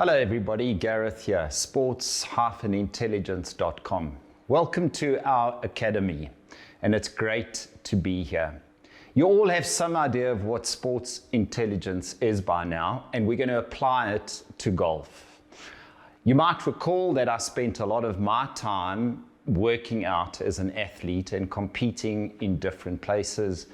Hello everybody, Gareth here, sports-intelligence.com. Welcome to our academy, and it's great to be here. You all have some idea of what sports intelligence is by now, and we're going to apply it to golf. You might recall that I spent a lot of my time working out as an athlete and competing in different places,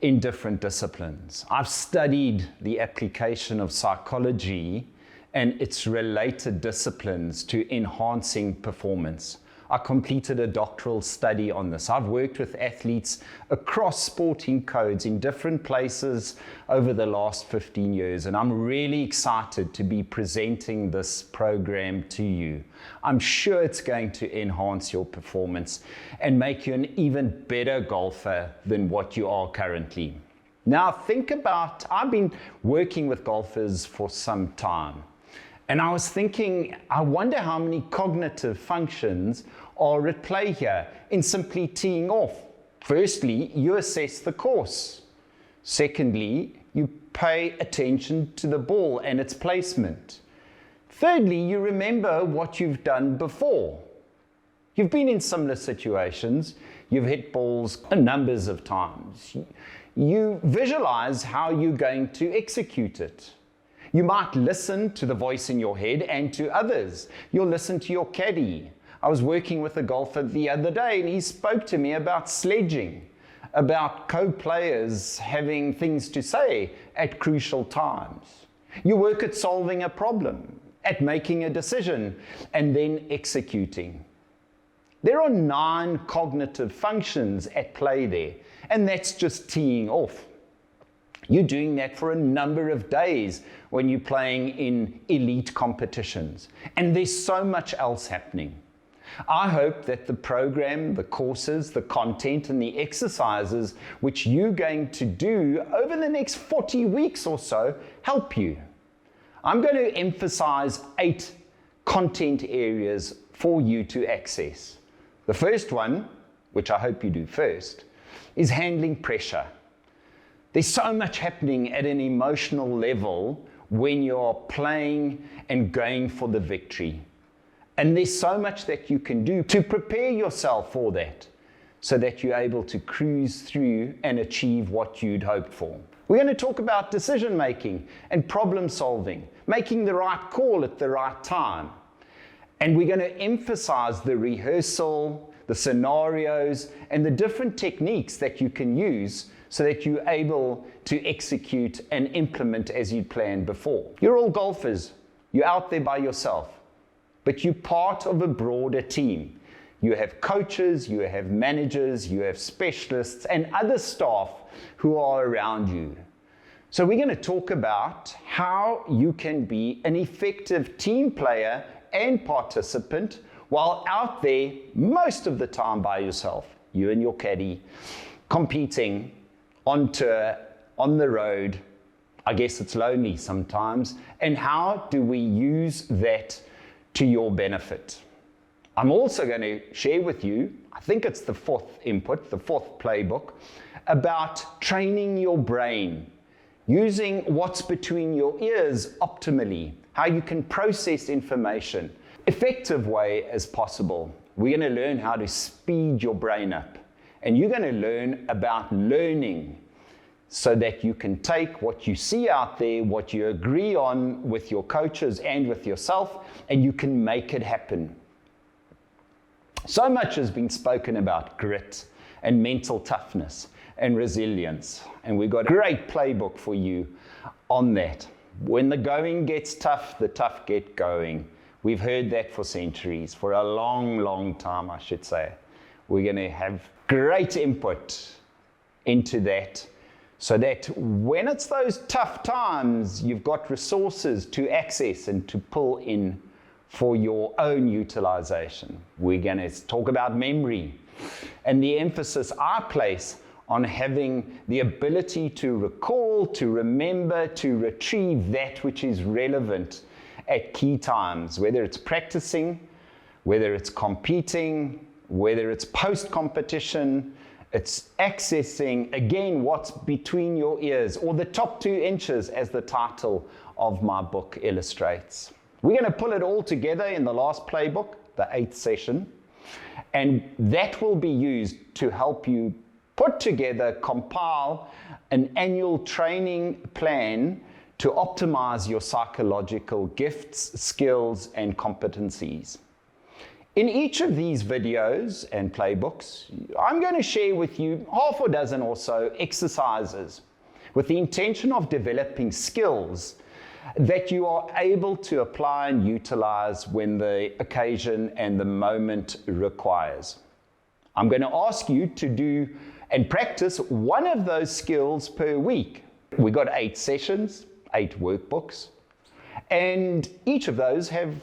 in different disciplines. I've studied the application of psychology and its related disciplines to enhancing performance. I completed a doctoral study on this. I've worked with athletes across sporting codes in different places over the last 15 years, and I'm really excited to be presenting this program to you. I'm sure it's going to enhance your performance and make you an even better golfer than what you are currently. Now think about, I've been working with golfers for some time. And I was thinking, I wonder how many cognitive functions are at play here in simply teeing off. Firstly, you assess the course. Secondly, you pay attention to the ball and its placement. Thirdly, you remember what you've done before. You've been in similar situations. You've hit balls numbers of times. You visualize how you're going to execute it. You might listen to the voice in your head and to others. You'll listen to your caddy. I was working with a golfer the other day and he spoke to me about sledging, about co-players having things to say at crucial times. You work at solving a problem, at making a decision, and then executing. There are 9 cognitive functions at play there, and that's just teeing off. You're doing that for a number of days when you're playing in elite competitions. And there's so much else happening. I hope that the program, the courses, the content, and the exercises which you're going to do over the next 40 weeks or so help you. I'm going to emphasize 8 content areas for you to access. The first one, which I hope you do first, is handling pressure. There's so much happening at an emotional level when you're playing and going for the victory. And there's so much that you can do to prepare yourself for that so that you're able to cruise through and achieve what you'd hoped for. We're going to talk about decision making and problem solving, making the right call at the right time. And we're going to emphasize the rehearsal, the scenarios, and the different techniques that you can use so that you're able to execute and implement as you'd planned before. You're all golfers. You're out there by yourself, but you're part of a broader team. You have coaches, you have managers, you have specialists, and other staff who are around you. So we're going to talk about how you can be an effective team player and participant while out there most of the time by yourself, you and your caddy, competing on tour, on the road. I guess it's lonely sometimes. And how do we use that to your benefit? I'm also going to share with you, I think it's the 4th input, the 4th playbook, about training your brain, using what's between your ears optimally, how you can process information, effective way as possible. We're going to learn how to speed your brain up. And you're going to learn about learning so that you can take what you see out there, what you agree on with your coaches and with yourself, and you can make it happen. So much has been spoken about grit and mental toughness and resilience. And we've got a great playbook for you on that. When the going gets tough, the tough get going. We've heard that for centuries, for a long, long time, I should say. We're going to have great input into that so that when it's those tough times, you've got resources to access and to pull in for your own utilization. We're going to talk about memory and the emphasis I place on having the ability to recall, to remember, to retrieve that which is relevant at key times, whether it's practicing, whether it's competing, whether it's post-competition, it's accessing, again, what's between your ears, or the top 2 inches, as the title of my book illustrates. We're going to pull it all together in the last playbook, the 8th session, and that will be used to help you put together, compile an annual training plan to optimize your psychological gifts, skills, and competencies. In each of these videos and playbooks, I'm going to share with you half a dozen or so exercises with the intention of developing skills that you are able to apply and utilize when the occasion and the moment requires. I'm going to ask you to do and practice one of those skills per week. We got 8 sessions, 8 workbooks, and each of those have,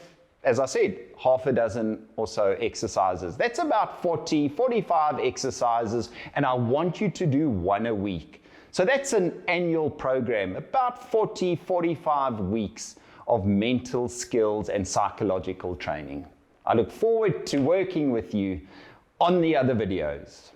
as I said, half a dozen or so exercises. That's about 40, 45 exercises, and I want you to do one a week. So that's an annual program, about 40, 45 weeks of mental skills and psychological training. I look forward to working with you on the other videos.